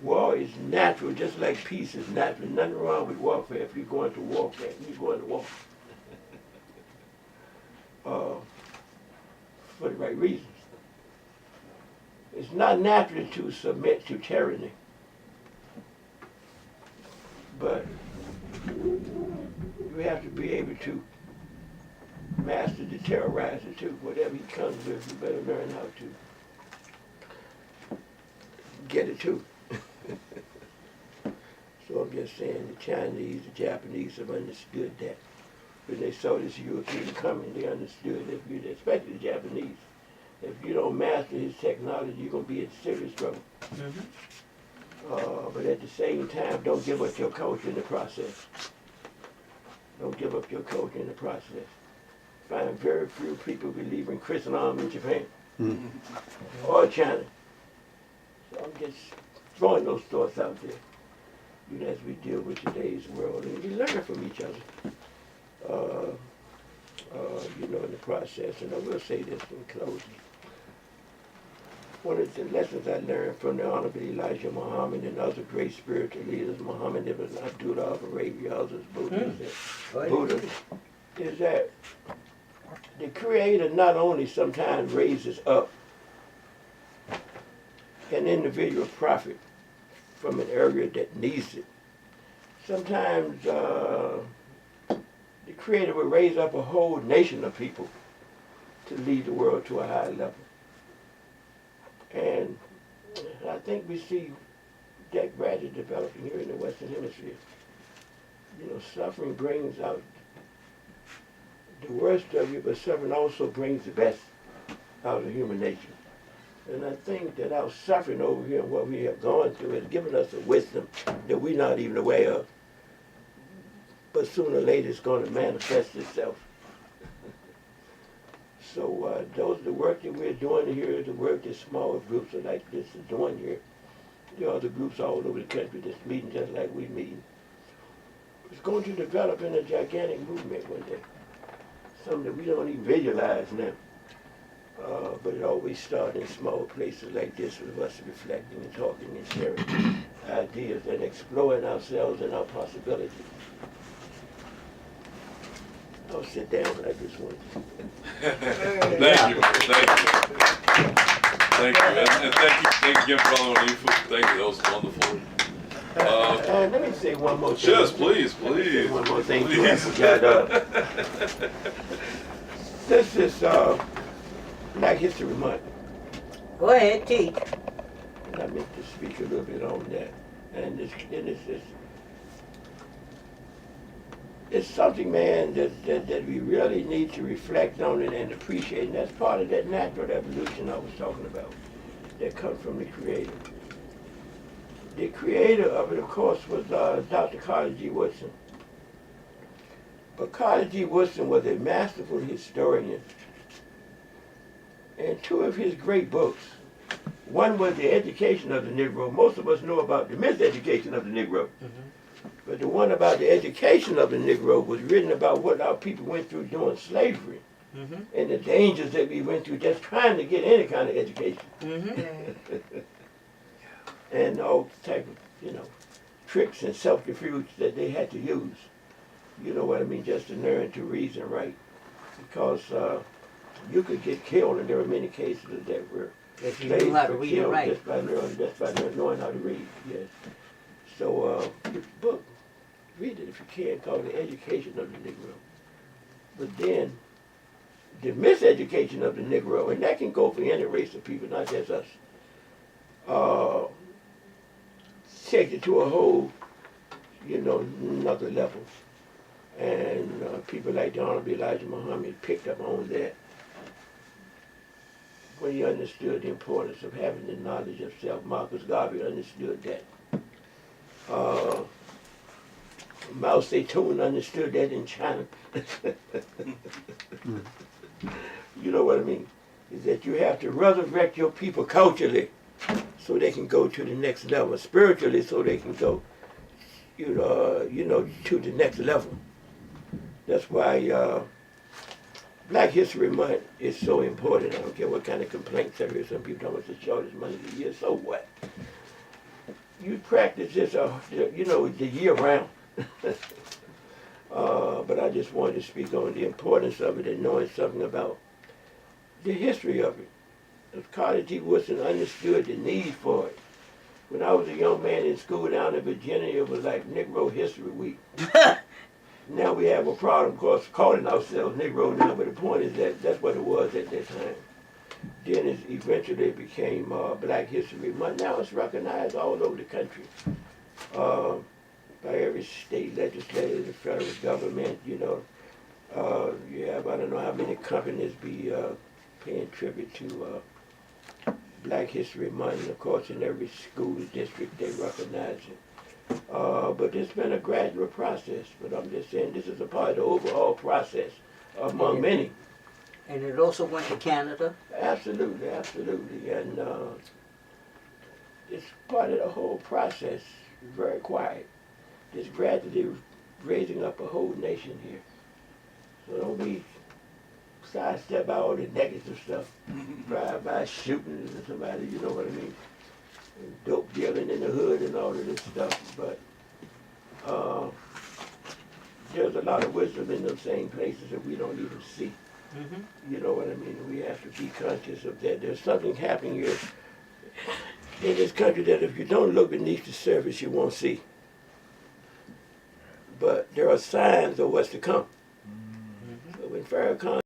War is natural, just like peace is natural. Nothing wrong with warfare if you're going to warfare. You're going to war for the right reasons. It's not natural to submit to tyranny, but you have to be able to master the terrorizer too. Whatever he comes with, you better learn how to get it too. So I'm just saying the Chinese, the Japanese have understood that. When they saw this European coming, they understood that, especially the Japanese, if you don't master his technology, you're going to be in serious trouble. But at the same time, don't give up your culture in the process. Don't give up your culture in the process. Find very few people believe in Chrislam in Japan or China. So I'm just throwing those thoughts out there. As we deal with today's world, and we learn from each other, in the process. And I will say this in closing. One of the lessons I learned from the Honorable Elijah Muhammad and other great spiritual leaders, Muhammad ibn Abdullah of Arabia, others, Buddha, is that the Creator not only sometimes raises up an individual prophet from an area that needs it. Sometimes the Creator will raise up a whole nation of people to lead the world to a higher level. And I think we see that gradually developing here in the Western Hemisphere. Suffering brings out the worst of you, but suffering also brings the best out of human nature. And I think that our suffering over here and what we have gone through has given us a wisdom that we're not even aware of. But sooner or later it's going to manifest itself. So the work that we're doing here, the work that small groups like this are doing here, there are other groups all over the country that's meeting just like we're meeting. It's going to develop in a gigantic movement one day. Something that we don't even visualize now. But it always starts in small places like this with us reflecting and talking and sharing ideas and exploring ourselves and our possibilities. I'll sit down like this one. Thank you. And thank you again, Brother Onifu. Thank you, that was wonderful. And let me say one more thing. Yes, please. One more thing. Please. This is Black History Month. Go ahead, teach. And I meant to speak a little bit on that. And it's something, man, that we really need to reflect on it and appreciate. And that's part of that natural evolution I was talking about that comes from the Creator. The creator of it, of course, was Dr. Carter G. Woodson. But Carter G. Woodson was a masterful historian. And two of his great books, one was The Education of the Negro. Most of us know about the miseducation of the Negro. But the one about the education of the Negro was written about what our people went through during slavery and the dangers that we went through just trying to get any kind of education. And all type of, tricks and subterfuge that they had to use. You know what I mean? Just to learn to reason right. Because you could get killed, and there were many cases that were If you knew how to read and write. just by knowing how to read. Yes. So this book, read it if you can, called The Education of the Negro. But then the miseducation of the Negro, and that can go for any race of people, not just us. Take it to a whole, another level. And people like the Honorable Elijah Muhammad picked up on that when he understood the importance of having the knowledge of self. Marcus Garvey understood that. Mao Zedong understood that in China. You know what I mean? Is that you have to resurrect your people culturally so they can go to the next level, spiritually so they can go, to the next level. That's why Black History Month is so important. I don't care what kind of complaints I hear. Some people talking about the shortest month of the year. So what? You practice this, you know, the year round. But I just wanted to speak on the importance of it and knowing something about the history of it. As Carter G. Woodson understood the need for it. When I was a young man in school down in Virginia, it was like Negro History Week. Now we have a problem, of course, calling ourselves Negro now, but the point is that that's what it was at that time. Then it eventually became Black History Month. Now it's recognized all over the country by every state legislature, the federal government, you know. You have, I don't know how many companies be paying tribute to Black History Month, and of course in every school district they recognize it. But it's been a gradual process, but I'm just saying this is a part of the overall process among many. And it also went to Canada? Absolutely, absolutely. And it's part of the whole process, very quiet. Just gradually raising up a whole nation here. So don't be sidestep by all the negative stuff. Drive-by shootings and somebody, you know what I mean? And dope dealing in the hood and all of this stuff. But there's a lot of wisdom in those same places that we don't even see. You know what I mean? We have to be conscious of that. There's something happening here in this country that if you don't look beneath the surface, you won't see. But there are signs of what's to come. So when Farrakhan